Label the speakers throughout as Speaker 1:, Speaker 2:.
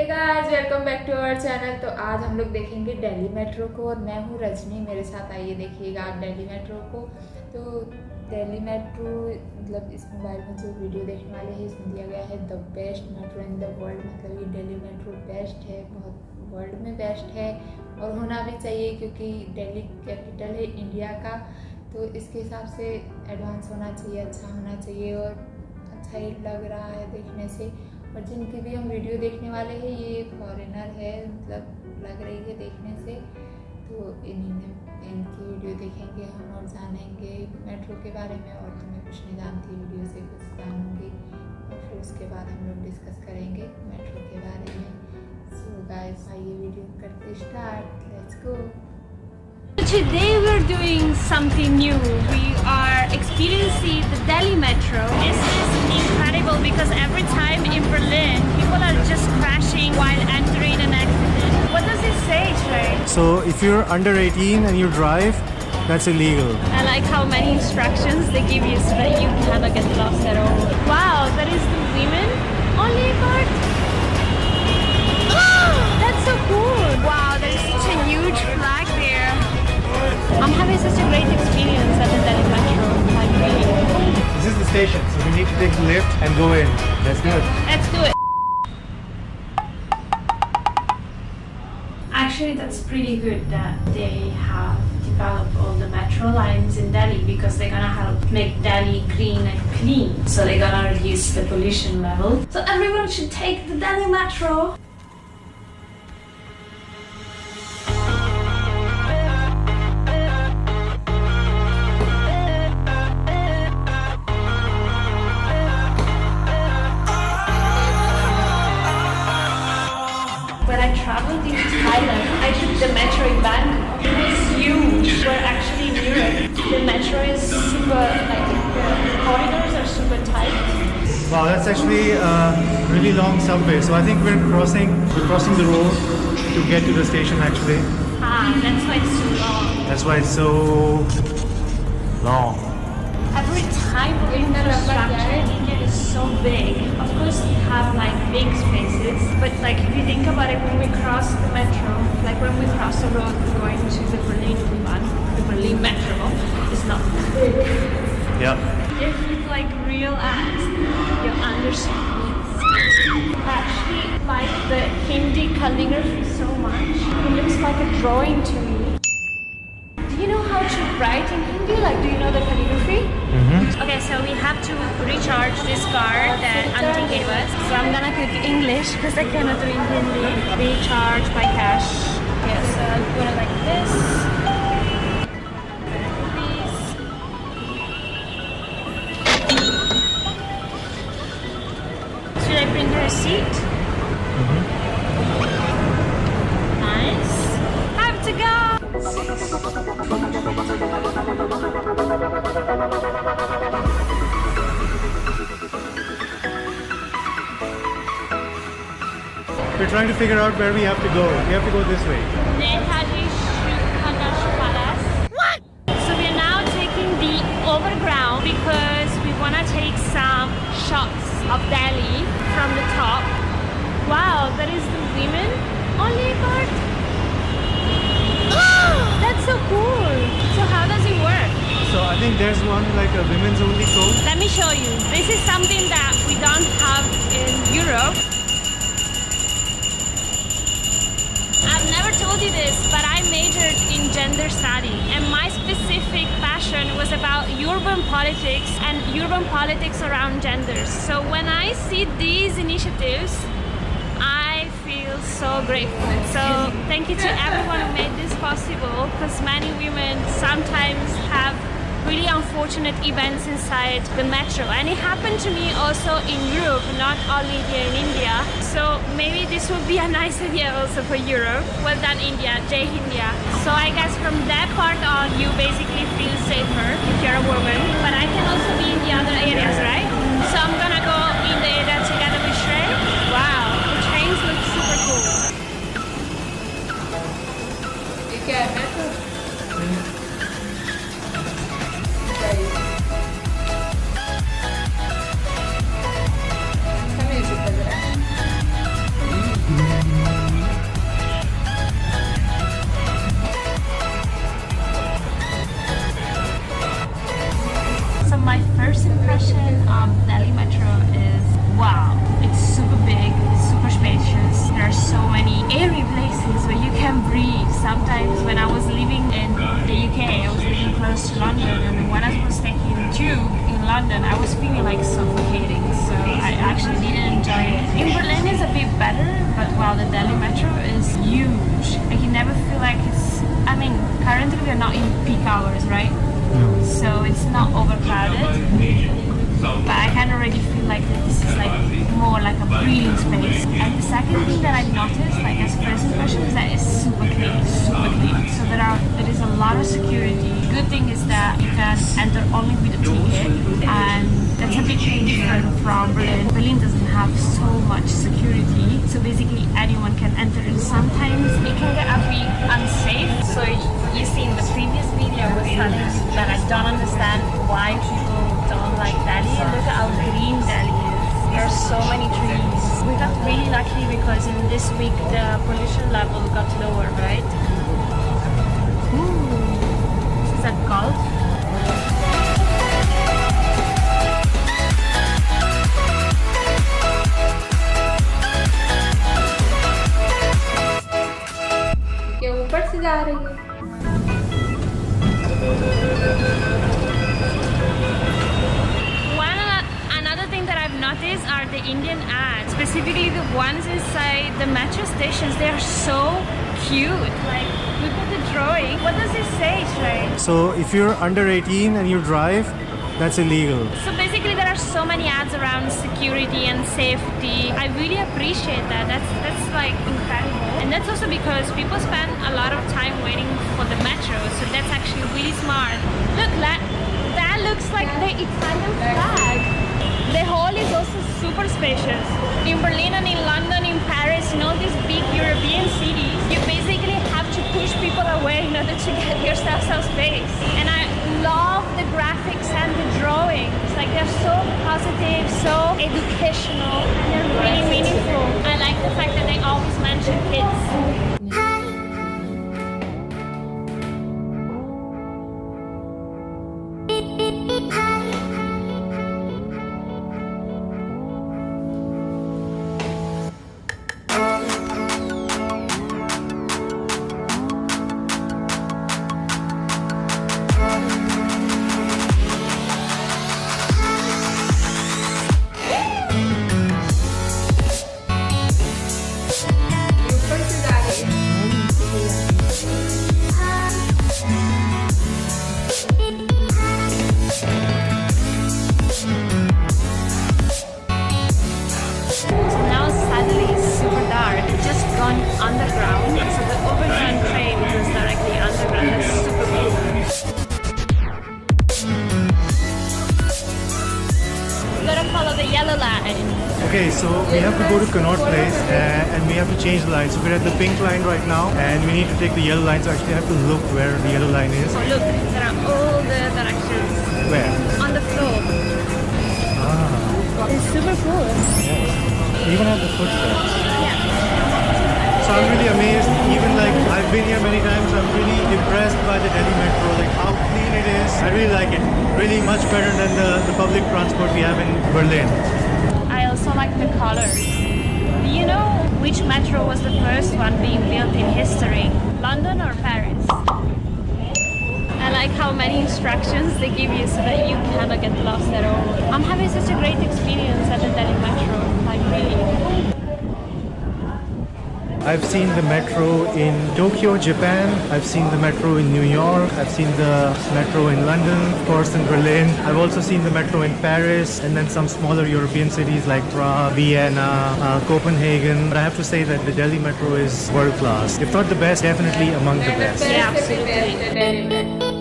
Speaker 1: Hey guys, welcome back to our channel. तो आज हम लोग देखेंगे दिल्ली मेट्रो को और मैं हूँ रजनी, मेरे साथ आइए देखिएगा आप दिल्ली मेट्रो को। तो दिल्ली मेट्रो मतलब इस मोबाइल में जो वीडियो देखने वाले हैं इसमें दिया गया है the best metro in the world. मतलब ये दिल्ली मेट्रो बेस्ट है, बहुत वर्ल्ड में बेस्ट है और होना भी चाहिए क्योंकि दिल्ली कैपिटल है इंडिया का। तो इसके हिसाब से एडवांस होना चाहिए, अच्छा होना चाहिए और अच्छा ही लग रहा है देखने से। और जिनकी भी हम वीडियो देखने वाले हैं ये फॉरेनर है, मतलब लग रही है देखने से। तो इनकी वीडियो देखेंगे हम और जानेंगे मेट्रो के बारे में। और तो मैं कुछ नहीं जानती, वीडियो से कुछ जानूँगी और फिर उसके बाद हम लोग डिस्कस करेंगे मेट्रो के बारे में। सो गाइस आइए वीडियो करते start, let's go.
Speaker 2: Today we're doing something new. We are experiencing the Delhi Metro. This is incredible because every time in Berlin, people are just crashing while entering an accident. What does it say, Trey?
Speaker 3: So if you're under 18 and you drive, that's illegal.
Speaker 2: I like how many instructions they give you so that you cannot get lost at all. Wow, that is the women only part. That's so cool. Wow, there is such a huge flag there. I'm having such a great experience at the Delhi Metro. Like really.
Speaker 3: This is the station, so we need to take the lift and go in. Let's do it.
Speaker 2: Let's do it. Actually, that's pretty good that they have developed all the metro lines in Delhi because they're gonna help make Delhi green and clean. So they're gonna reduce the pollution level. So everyone should take the Delhi Metro. When I traveled in Thailand, I took the metro in Bangkok. It was huge. We're actually in Europe. The metro is super, like the corridors are super tight.
Speaker 3: Wow, that's actually a really long subway. So I think we're crossing the road to get to the station actually.
Speaker 2: That's why it's so long.
Speaker 3: That's why it's so long.
Speaker 2: Every time infrastructure in India is so big. Of course, we have like big spaces, but like if you think about it, when we cross the metro, like when we cross the road going to the Berlin one, the Berlin metro, it's not that big.
Speaker 3: Yeah.
Speaker 2: If you like real eyes, you understand. I actually like the Hindi calligraphy so much. It looks like a drawing to me. Do you know how to write in Hindi? Like, do you know the calligraphy? Okay, so we have to recharge this card that auntie gave us. So I'm gonna click English because I cannot do in Hindi. Recharge by cash. Okay, so I'll put it like this. Please. Should I bring the receipt? Nice. Have to go.
Speaker 3: We're trying to figure out where we have to go. We have to go this way.
Speaker 2: Netaji Subhash Palace. What? So we are now taking the overground because we want to take some shots of Delhi from the top. Wow, that is the women only part. That's so cool. So how does it work?
Speaker 3: So I think there's one like a women's only coach.
Speaker 2: Let me show you. This is something that we don't have in Europe. I've never told you this, but I majored in gender study and my specific passion was about urban politics and urban politics around genders. So when I see these initiatives, I feel so grateful. So thank you to everyone who made this possible because many women sometimes have really unfortunate events inside the metro, and it happened to me also in Europe, not only here in India. So maybe this would be a nice idea also for Europe. Well done India, Jai India. So I guess from that part on you basically feel safer if you're a woman, but I can also be in the other areas, right? So I'm gonna go in the area together with Shrey. Wow, the trains look super cool.
Speaker 1: ये क्या है metro? अच्छा music बज रहा है।
Speaker 2: sometimes when I was living in the UK, I was living close to London, and when I was taking the tube in London, I was feeling like suffocating, so I actually didn't enjoy it. In Berlin is a bit better, but while the Delhi metro is huge, like you never feel like it's, I mean, currently we're not in peak hours, right? So it's not overcrowded, but I can already feel like that this is like more like a breathing space. And the second thing that I noticed, like as first impression, is that it's super clean, super clean. So there is a lot of security. Good thing is that you can enter only with a ticket, and that's a bit different from Berlin. Berlin doesn't have so much security, so basically anyone can enter, and sometimes it can get a bit unsafe. So you see in the previous video I was telling you that I don't understand why people don't like Delhi. Look at how green Delhi is. There are so many trees. We got really lucky because in this week the pollution level got lower, right? Ooh. Is that golf?
Speaker 1: ये ऊपर से जा रही है।
Speaker 2: Another thing that I've noticed are the Indian ads, specifically the ones inside the metro stations. They are so cute. Like, look at the drawing. What does it say, Shrey?
Speaker 3: So if you're under 18 and you drive, that's illegal.
Speaker 2: So basically there are so many ads around security and safety. I really appreciate that. That's like incredible. And that's also because people spend a lot of time waiting for the metro, so that's actually really smart. Look, that looks like the Italian flag. The hall is also super spacious. In Berlin and in London, in Paris, in all these big European cities, you basically have to push people away in order to get yourself some space. And I love the graphics and the drawings. Like, they're so positive, so educational, and they're really meaningful. I like the fact that they always mention kids. Underground, so the overground train goes directly underground. That's super cool. We gotta follow the yellow line.
Speaker 3: Okay, so we have to go to Connaught Place and we have to change the line. So we're at the pink line right now and we need to take the yellow line, so actually I have to look where the yellow line is.
Speaker 2: Oh look, there are all the directions.
Speaker 3: Where?
Speaker 2: On the floor.
Speaker 3: Ah.
Speaker 2: It's super cool.
Speaker 3: Yeah. You even have the footsteps.
Speaker 2: Yeah.
Speaker 3: So I'm really amazed, even like I've been here many times, I'm really impressed by the Delhi Metro, like how clean it is. I really like it, really much better than the public transport we have in Berlin.
Speaker 2: I also like the colors. Do you know which metro was the first one being built in history? London or Paris? I like how many instructions they give you so that you cannot get lost at all. I'm having such a great experience at the Delhi Metro, like really.
Speaker 3: I've seen the metro in Tokyo, Japan. I've seen the metro in New York. I've seen the metro in London, of course in Berlin. I've also seen the metro in Paris and then some smaller European cities like Prague, Vienna, Copenhagen. But I have to say that the Delhi metro is world class. If not the best, definitely among the best.
Speaker 2: Yeah, absolutely.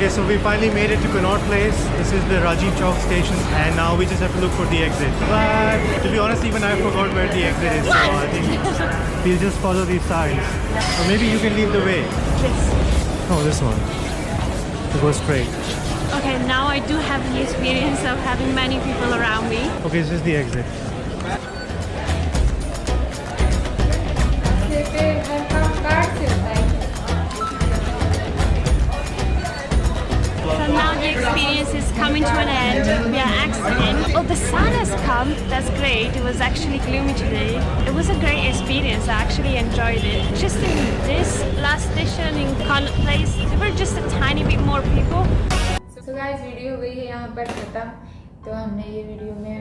Speaker 3: Okay, so we finally made it to Connaught Place. This is the Rajiv Chowk station and now we just have to look for the exit. But to be honest, even I forgot where the exit is, so I think we'll just follow these signs. Or maybe you can lead the way.
Speaker 2: Yes.
Speaker 3: Oh, this one. To go straight.
Speaker 2: Okay, now I do have the experience of having many people around me.
Speaker 3: Okay, this is the exit.
Speaker 2: experience is coming to an end. We are exiting. Oh, the sun has come. That's great. It was actually gloomy today. It was a great experience. I actually enjoyed it. Just in this last station in Connaught Place, there were just a tiny bit more people.
Speaker 1: So guys, video हो गई है यहाँ पर ख़त्म। तो हमने ये video में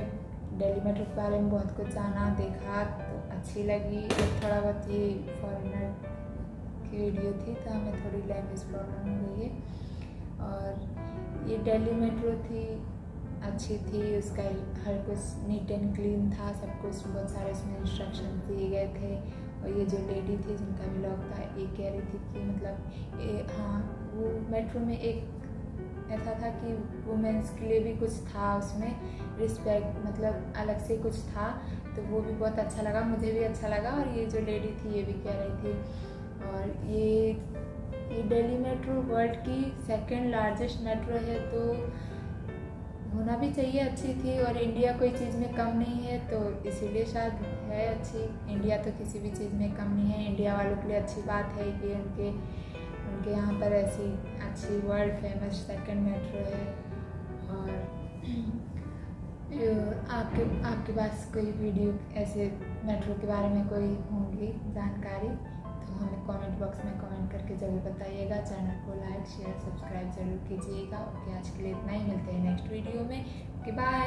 Speaker 1: दिल्ली मेट्रो के बारे में बहुत कुछ जाना, देखा, तो अच्छी लगी। थोड़ा बहुत ये फॉरेनर की वीडियो थी तो हमें थोड़ी लैंग्वेज प्रॉब्लम हो गई है। और ये दिल्ली मेट्रो थी, अच्छी थी, उसका हर कुछ नीट एंड क्लीन था, सब कुछ, बहुत सारे उसमें इंस्ट्रक्शन दिए गए थे। और ये जो लेडी थी जिनका व्लॉग था, ये कह रही थी कि मतलब हाँ, वो मेट्रो में एक ऐसा था कि वुमेंस के लिए भी कुछ था उसमें, रिस्पेक्ट, मतलब अलग से कुछ था, तो वो भी बहुत अच्छा लगा, मुझे भी अच्छा लगा। और ये जो लेडी थी ये भी कह रही थी। और ये दिल्ली मेट्रो वर्ल्ड की सेकंड लार्जेस्ट मेट्रो है, तो होना भी चाहिए, अच्छी थी। और इंडिया कोई चीज़ में कम नहीं है, तो इसीलिए शायद है अच्छी। इंडिया तो किसी भी चीज़ में कम नहीं है। इंडिया वालों के लिए अच्छी बात है कि उनके यहाँ पर ऐसी अच्छी वर्ल्ड फेमस सेकंड मेट्रो है। और आपके पास कोई वीडियो ऐसे मेट्रो के बारे में कोई होंगी जानकारी तो हमें कमेंट बॉक्स में कमेंट करके ज़रूर बताइएगा। चैनल को लाइक शेयर सब्सक्राइब ज़रूर कीजिएगा। ओके, आज के लिए इतना ही, मिलते हैं नेक्स्ट वीडियो में। Okay, bye.